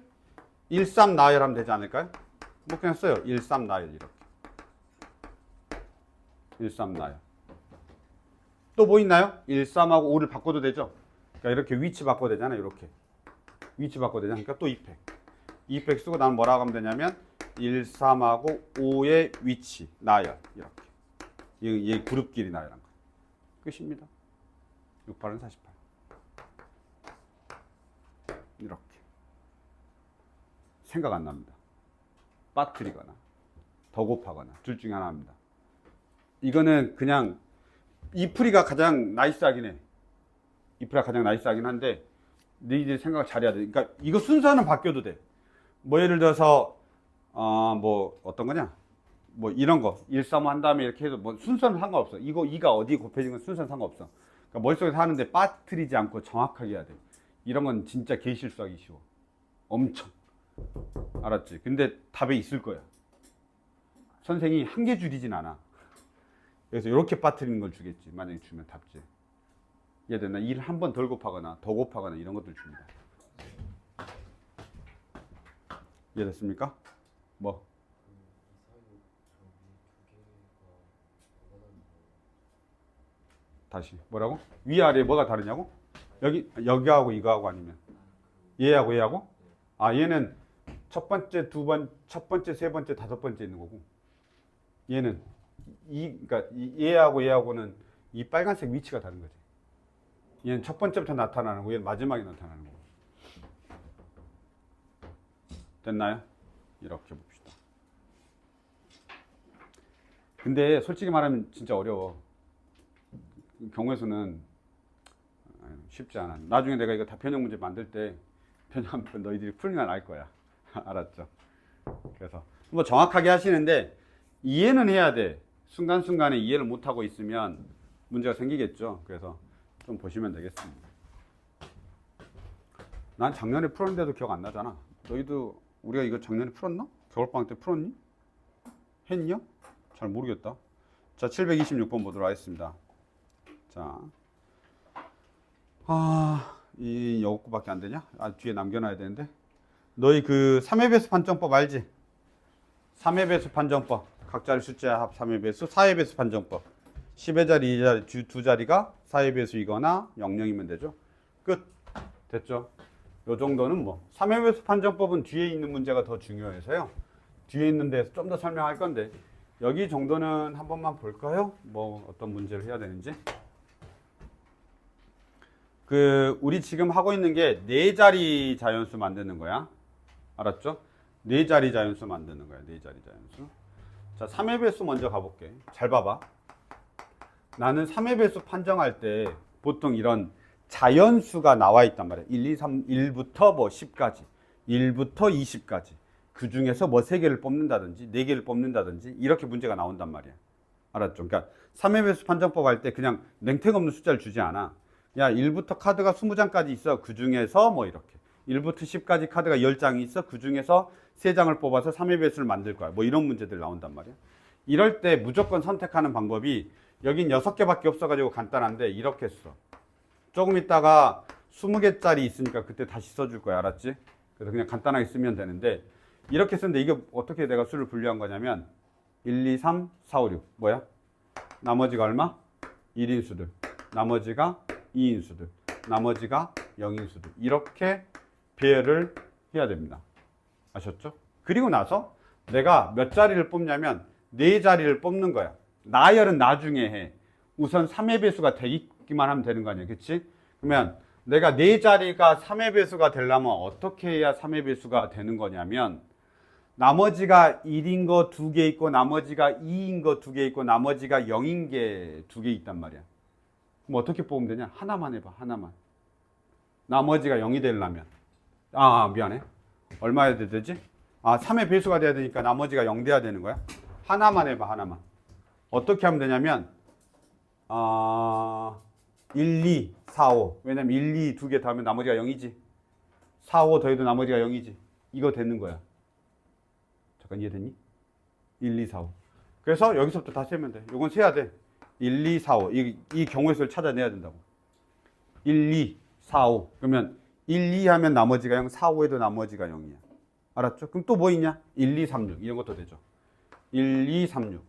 13 나열하면 되지 않을까요? 뭐 그냥 써요. 13 나열 이렇게. 13 나열. 또 뭐 있나요? 13하고 5를 바꿔도 되죠? 그러니까 이렇게 위치 바꿔도 되잖아요. 이렇게. 위치 바꿔도 되잖아요. 그러니까 또 2팩. 2팩 쓰고 나는 뭐라고 하면 되냐면 13하고 5의 위치, 나열. 이렇게. 이 그룹끼리 나열한 거. 끝입니다. 68은 48. 이렇게. 생각 안 납니다. 빠뜨리거나 더 곱하거나 둘 중에 하나입니다. 이거는 그냥 이 풀이가 가장 나이스하긴 해. 이 풀이가 가장 나이스하긴 한데 너희들이 생각을 잘해야 돼. 그러니까 이거 순서는 바뀌어도 돼. 뭐 예를 들어서 뭐 어떤 거냐? 뭐 이런 거 135 한 다음에 이렇게 해도 뭐 순서는 상관없어. 이거 2가 어디에 곱해진 건 순서는 상관없어. 그러니까 머릿속에서 하는데 빠뜨리지 않고 정확하게 해야 돼. 이런 건 진짜 개실수하기 쉬워. 엄청. 알았지? 근데 답에 있을 거야. 선생이 한 개 줄이진 않아. 그래서 이렇게 빠뜨리는 걸 주겠지. 만약에 주면 답지. 이해됐나? 1 한 번 덜 곱하거나 더 곱하거나 이런 것들 줍니다. 이해됐습니까? 뭐? 다시 뭐라고? 위아래 뭐가 다르냐고? 여기하고 이거하고 아니면 얘하고 얘하고? 아 얘는 첫 번째, 첫 번째, 세 번째, 다섯 번째 있는 거고 얘는 그러니까 얘하고 얘하고는 이 빨간색 위치가 다른 거지. 얘는 첫 번째부터 나타나는 거고 얘는 마지막에 나타나는 거고. 됐나요? 이렇게 봅시다. 근데 솔직히 말하면 진짜 어려워. 경우의 수는 쉽지 않아. 나중에 내가 이거 다편형 문제 만들 때 편형하면 너희들이 풀면 알 거야. 알았죠? 그래서 뭐 정확하게 하시는데 이해는 해야 돼. 순간순간에 이해를 못하고 있으면 문제가 생기겠죠. 그래서 좀 보시면 되겠습니다. 난 작년에 풀었는데도 기억 안 나잖아. 너희도 우리가 이거 작년에 풀었나? 겨울방학 때 풀었니? 했냐? 잘 모르겠다. 자, 726번 보도록 하겠습니다. 자, 이 여국구밖에 안 되냐? 뒤에 남겨놔야 되는데. 너희 그 3의 배수 판정법 알지? 3의 배수 판정법. 각자리 숫자 합 3의 배수, 4의 배수 판정법. 10의 자리, 2자리, 두 자리가 4의 배수이거나 00이면 되죠. 끝. 됐죠? 요 정도는 뭐. 3의 배수 판정법은 뒤에 있는 문제가 더 중요해서요. 뒤에 있는 데서 좀 더 설명할 건데 여기 정도는 한 번만 볼까요? 뭐 어떤 문제를 해야 되는지. 우리 지금 하고 있는 게 4자리 자연수 만드는 거야. 알았죠? 4자리 자연수 만드는 거야. 4자리 자연수. 자, 3의 배수 먼저 가볼게. 잘 봐봐. 나는 3의 배수 판정할 때 보통 이런 자연수가 나와 있단 말이야. 1, 2, 3, 1부터 뭐 10까지. 1부터 20까지. 그 중에서 뭐 3개를 뽑는다든지 4개를 뽑는다든지 이렇게 문제가 나온단 말이야. 알았죠? 그러니까 3의 배수 판정법 할 때 그냥 냉택 없는 숫자를 주지 않아. 야, 1부터 카드가 20장까지 있어. 그 중에서 뭐 이렇게. 1부터 10까지 카드가 10장이 있어. 그 중에서 3장을 뽑아서 3의 배수를 만들 거야. 뭐 이런 문제들 나온단 말이야. 이럴 때 무조건 선택하는 방법이 여긴 6개밖에 없어가지고 간단한데 이렇게 써. 조금 있다가 20개짜리 있으니까 그때 다시 써줄 거야. 알았지? 그래서 그냥 간단하게 쓰면 되는데 이렇게 쓰는데 이게 어떻게 내가 수를 분류한 거냐면 1, 2, 3, 4, 5, 6 뭐야? 나머지가 얼마? 1인수들. 나머지가 2인수들. 나머지가 0인수들. 이렇게 배열을 해야 됩니다. 아셨죠? 그리고 나서 내가 몇 자리를 뽑냐면 4자리를 뽑는 거야. 나열은 나중에 해. 우선 3의 배수가 되기만 하면 되는 거 아니야. 그치? 그러면 내가 4자리가 3의 배수가 되려면 어떻게 해야 3의 배수가 되는 거냐면 나머지가 1인 거 2개 있고 나머지가 2인 거 2개 있고 나머지가 0인 게 2개 있단 말이야. 그럼 어떻게 뽑으면 되냐? 하나만 해봐. 하나만. 나머지가 0이 되려면 미안해. 얼마 해야 되지? 3의 배수가 돼야 되니까 나머지가 0 돼야 되는 거야. 하나만 해봐. 하나만. 어떻게 하면 되냐면 1, 2, 4, 5. 왜냐면 1, 2, 2개 더하면 나머지가 0이지. 4, 5 더해도 나머지가 0이지. 이거 되는 거야. 잠깐 이해됐니? 1, 2, 4, 5. 그래서 여기서부터 다 세면 돼. 이건 세야 돼. 1, 2, 4, 5. 이 경우의 수를 찾아내야 된다고. 1, 2, 4, 5. 그러면 1, 2 하면 나머지가 0, 4, 5에도 나머지가 0이야. 알았죠? 그럼 또 뭐 있냐? 1, 2, 3, 6. 이런 것도 되죠. 1, 2, 3, 6.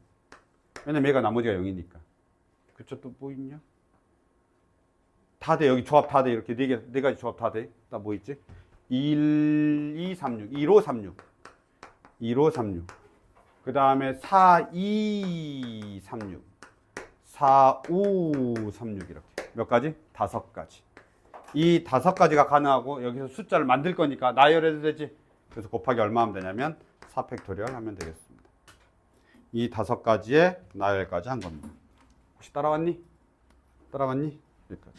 왜냐면 얘가 나머지가 0이니까. 그쵸? 또 뭐 있냐? 다 돼. 여기 조합 다 돼. 이렇게 네 가지 조합 다 돼. 나 뭐 있지? 1, 2, 3, 6. 1, 5, 3, 6. 1, 5, 3, 6. 그 다음에 4, 2, 3, 6. 4, 5, 3, 6 이렇게. 몇 가지? 5가지. 이 5가지가 가능하고 여기서 숫자를 만들 거니까 나열해도 되지. 그래서 곱하기 얼마 하면 되냐면 4팩토리얼 하면 되겠습니다. 이 5가지의 나열까지 한 겁니다. 혹시 따라왔니? 따라왔니? 여기까지.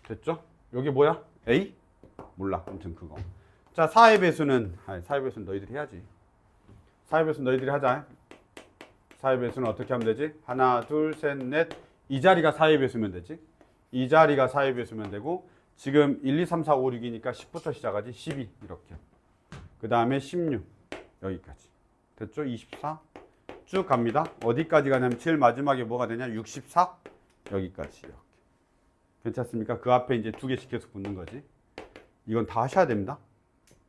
됐죠? 여기 뭐야? A? 몰라. 아무튼 그거. 자, 4의 배수는 4의 배수는 너희들이 해야지. 4의 배수는 너희들이 하자. 4의 배수는 어떻게 하면 되지? 하나, 둘, 셋, 넷. 이 자리가 4의 배수면 되지. 이 자리가 4의 배수면 되고 지금 1, 2, 3, 4, 5, 6이니까 10부터 시작하지. 12 이렇게. 그 다음에 16 여기까지. 됐죠? 24 쭉 갑니다. 어디까지 가냐면 제일 마지막에 뭐가 되냐? 64 여기까지 이렇게. 괜찮습니까? 그 앞에 이제 두 개씩 계속 붙는 거지. 이건 다 하셔야 됩니다.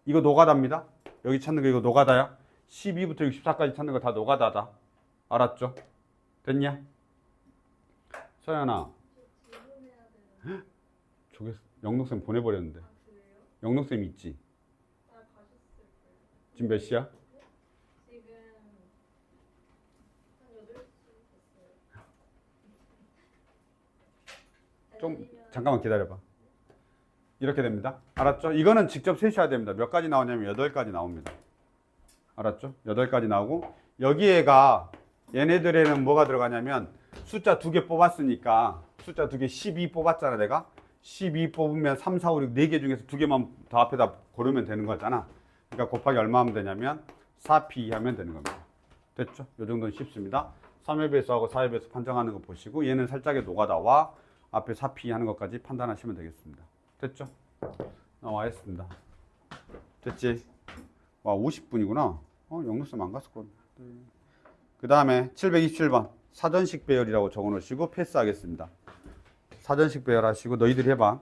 이거 노가다입니다. 여기 찾는 거 이거 노가다야. 12부터 64까지 찾는 거 다 노가다다. 알았죠? 됐냐? 서연아. 저 질문해야 되는데. 저게 영록쌤 보내버렸는데. 아, 그래요? 영록쌤 있지? 아, 가셨을 거예요. 지금 몇 시야? 지금 한 8시 됐어요. 좀 아니면 잠깐만 기다려봐. 이렇게 됩니다. 알았죠? 이거는 직접 세셔야 됩니다. 몇 가지 나오냐면 8가지 나옵니다. 알았죠? 8가지 나오고 여기에가 얘네들에는 뭐가 들어가냐면 숫자 2개 뽑았으니까 숫자 2개 12 뽑았잖아 내가. 12 뽑으면 3, 4, 5, 6 4개 중에서 2개만 더 앞에다 고르면 되는 거잖아. 그러니까 곱하기 얼마 하면 되냐면 4p 하면 되는 겁니다. 됐죠? 이 정도는 쉽습니다. 3의 배수하고 4의 배수 판정하는 거 보시고 얘는 살짝의 노가다와 앞에 4p 하는 것까지 판단하시면 되겠습니다. 됐죠? 나와 있습니다. 됐지? 와 50분이구나. 영록쌤 안 갔을 건데. 그 다음에 727번 사전식 배열이라고 적어놓으시고 패스하겠습니다. 사전식 배열 하시고 너희들이 해봐.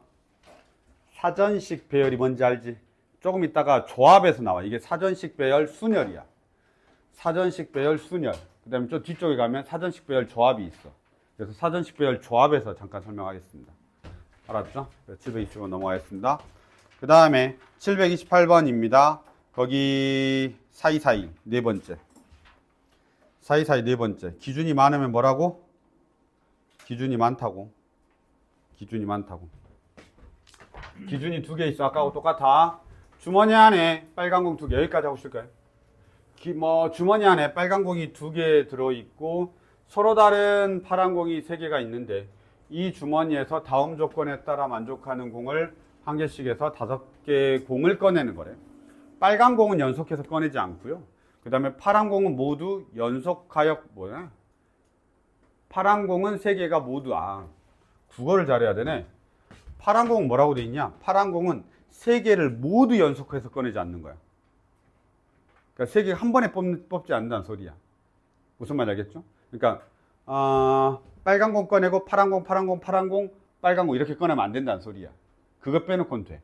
사전식 배열이 뭔지 알지? 조금 있다가 조합에서 나와. 이게 사전식 배열 순열이야. 사전식 배열 순열. 그 다음에 저 뒤쪽에 가면 사전식 배열 조합이 있어. 그래서 사전식 배열 조합에서 잠깐 설명하겠습니다. 알았죠? 720번 넘어가겠습니다. 그 다음에 728번입니다. 거기 사이사이 네 번째. 사이사이 네 번째. 기준이 많으면 뭐라고? 기준이 많다고. 기준이 많다고. 기준이 2개 있어. 아까하고 똑같아. 주머니 안에 빨간 공 2개. 여기까지 하고 있을까요? 주머니 안에 빨간 공이 2개 들어있고 서로 다른 파란 공이 3개가 있는데 이 주머니에서 다음 조건에 따라 만족하는 공을 한 개씩 해서 5개 공을 꺼내는 거래. 빨간 공은 연속해서 꺼내지 않고요. 그 다음에 파란 공은 모두 연속하여 파란 공은 3개가 모두 국어를 잘해야 되네. 파란 공은 뭐라고 돼 있냐? 파란 공은 3개를 모두 연속해서 꺼내지 않는 거야. 그러니까 3개 한 번에 뽑지 않는다는 소리야. 무슨 말인지 알겠죠? 그러니까 빨간 공 꺼내고 파란 공, 파란 공, 파란 공, 빨간 공 이렇게 꺼내면 안 된다는 소리야. 그거 빼놓고는 돼.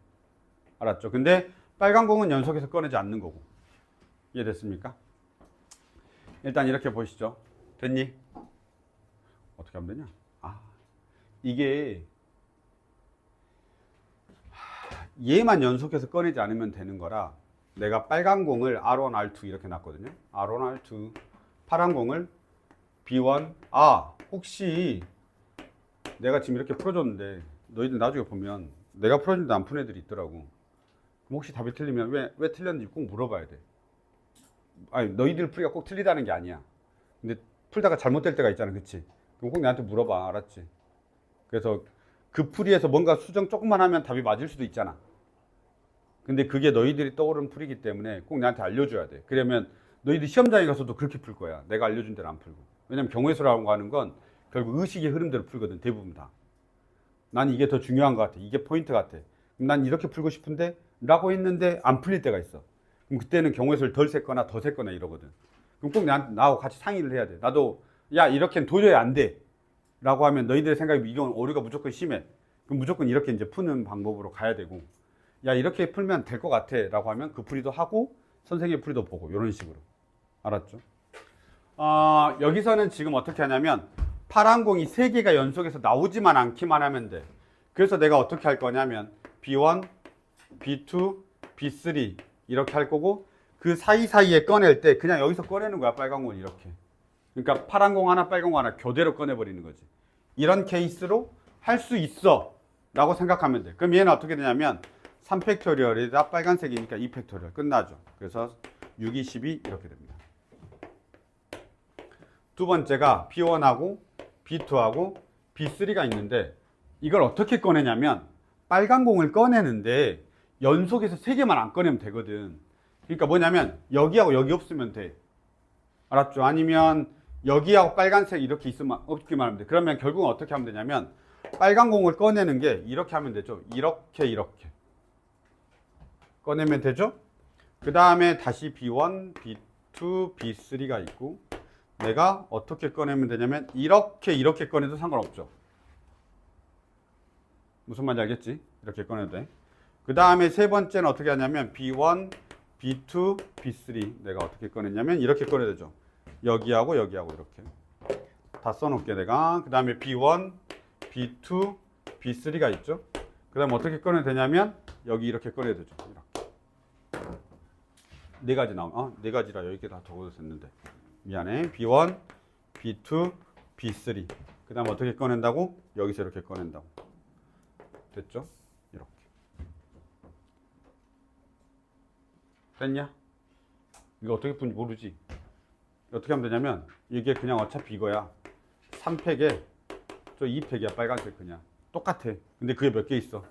알았죠? 근데 빨간 공은 연속해서 꺼내지 않는 거고. 이해됐습니까? 일단 이렇게 보시죠. 됐니? 어떻게 하면 되냐? 이게 얘만 연속해서 꺼내지 않으면 되는 거라 내가 빨간 공을 R1, R2 이렇게 놨거든요. R1, R2 파란 공을 B1 혹시 내가 지금 이렇게 풀어줬는데 너희들 나중에 보면 내가 풀어줬는데 안 푼 애들이 있더라고. 그럼 혹시 답이 틀리면 왜 틀렸는지 꼭 물어봐야 돼. 아니 너희들 풀이가 꼭 틀리다는 게 아니야. 근데 풀다가 잘못될 때가 있잖아. 그치? 그럼 꼭 나한테 물어봐. 알았지? 그래서 그 풀이에서 뭔가 수정 조금만 하면 답이 맞을 수도 있잖아. 근데 그게 너희들이 떠오르는 풀이기 때문에 꼭 나한테 알려줘야 돼. 그러면 너희들 시험장에 가서도 그렇게 풀 거야. 내가 알려준 대로 안 풀고. 왜냐면 경우의수라고 하는 건 결국 의식의 흐름대로 풀거든. 대부분 다. 난 이게 더 중요한 것 같아. 이게 포인트 같아. 난 이렇게 풀고 싶은데 라고 했는데 안 풀릴 때가 있어. 그럼 그때는 경우의수를 덜 셌거나 더 셌거나 이러거든. 그럼 꼭 나하고 같이 상의를 해야 돼. 나도 야 이렇게는 도저히 안 돼. 라고 하면 너희들의 생각이 이건 오류가 무조건 심해. 그럼 무조건 이렇게 이제 푸는 방법으로 가야 되고 야 이렇게 풀면 될 것 같아 라고 하면 그 풀이도 하고 선생님의 풀이도 보고 이런 식으로. 알았죠? 여기서는 지금 어떻게 하냐면 파란 공이 3개가 연속해서 나오지만 않기만 하면 돼. 그래서 내가 어떻게 할 거냐면 B1, B2, B3 이렇게 할 거고 그 사이사이에 꺼낼 때 그냥 여기서 꺼내는 거야. 빨간 공은 이렇게. 그러니까 파란 공 하나 빨간 공 하나 교대로 꺼내버리는 거지. 이런 케이스로 할 수 있어 라고 생각하면 돼. 그럼 얘는 어떻게 되냐면 3팩토리얼에다 빨간색이니까 2팩토리얼 끝나죠. 그래서 6, 2, 12 이렇게 됩니다. 두 번째가 B1하고 B2하고 B3가 있는데 이걸 어떻게 꺼내냐면 빨간 공을 꺼내는데 연속해서 3개만 안 꺼내면 되거든. 그러니까 뭐냐면 여기하고 여기 없으면 돼. 알았죠? 아니면 여기하고 빨간색 이렇게 있으면 없기만 하면 돼. 그러면 결국은 어떻게 하면 되냐면 빨간 공을 꺼내는 게 이렇게 하면 되죠. 이렇게 꺼내면 되죠. 그 다음에 다시 B1, B2, B3가 있고 내가 어떻게 꺼내면 되냐면 이렇게 꺼내도 상관없죠. 무슨 말인지 알겠지? 이렇게 꺼내도 돼. 그 다음에 세 번째는 어떻게 하냐면 B1, B2, B3 내가 어떻게 꺼냈냐면 이렇게 꺼내야 되죠. 여기하고 여기하고 이렇게 다 써놓을게 내가. 그 다음에 B1, B2, B3가 있죠. 그 다음에 어떻게 꺼내야 되냐면 여기 이렇게 꺼내야 되죠. 이렇게 네 가지 네 가지라 여기 다 적어뒀었는데 미안해. B1, B2, B3 그 다음에 어떻게 꺼낸다고? 여기서 이렇게 꺼낸다고. 됐죠? 이렇게 됐냐? 이거 어떻게 푸는지 모르지? 어떻게 하면 되냐면 이게 그냥 어차피 이거야. 3팩에 저 2팩이야. 빨간색 그냥 똑같아. 근데 그게 몇 개 있어?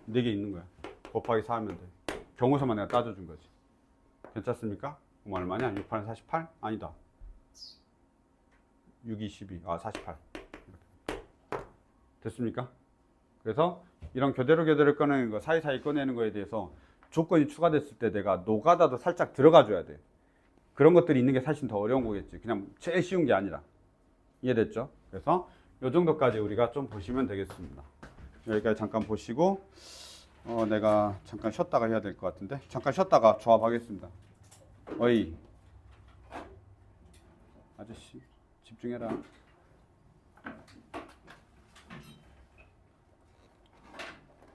4개 있는 거야. 곱하기 4 하면 돼. 경우서만 내가 따져준 거지. 괜찮습니까? 그럼 얼마냐? 6, 8, 48? 아니다. 6, 2, 12. 48. 됐습니까? 그래서 이런 교대로 꺼내는 거, 사이사이 꺼내는 거에 대해서 조건이 추가됐을 때 내가 노가다도 살짝 들어가 줘야 돼. 그런 것들이 있는 게 사실 더 어려운 거겠지. 그냥 제일 쉬운 게 아니라. 이해됐죠? 그래서 이 정도까지 우리가 좀 보시면 되겠습니다. 여기까지 잠깐 보시고 내가 잠깐 쉬었다가 해야 될 것 같은데 잠깐 쉬었다가 조합하겠습니다. 어이 아저씨 집중해라.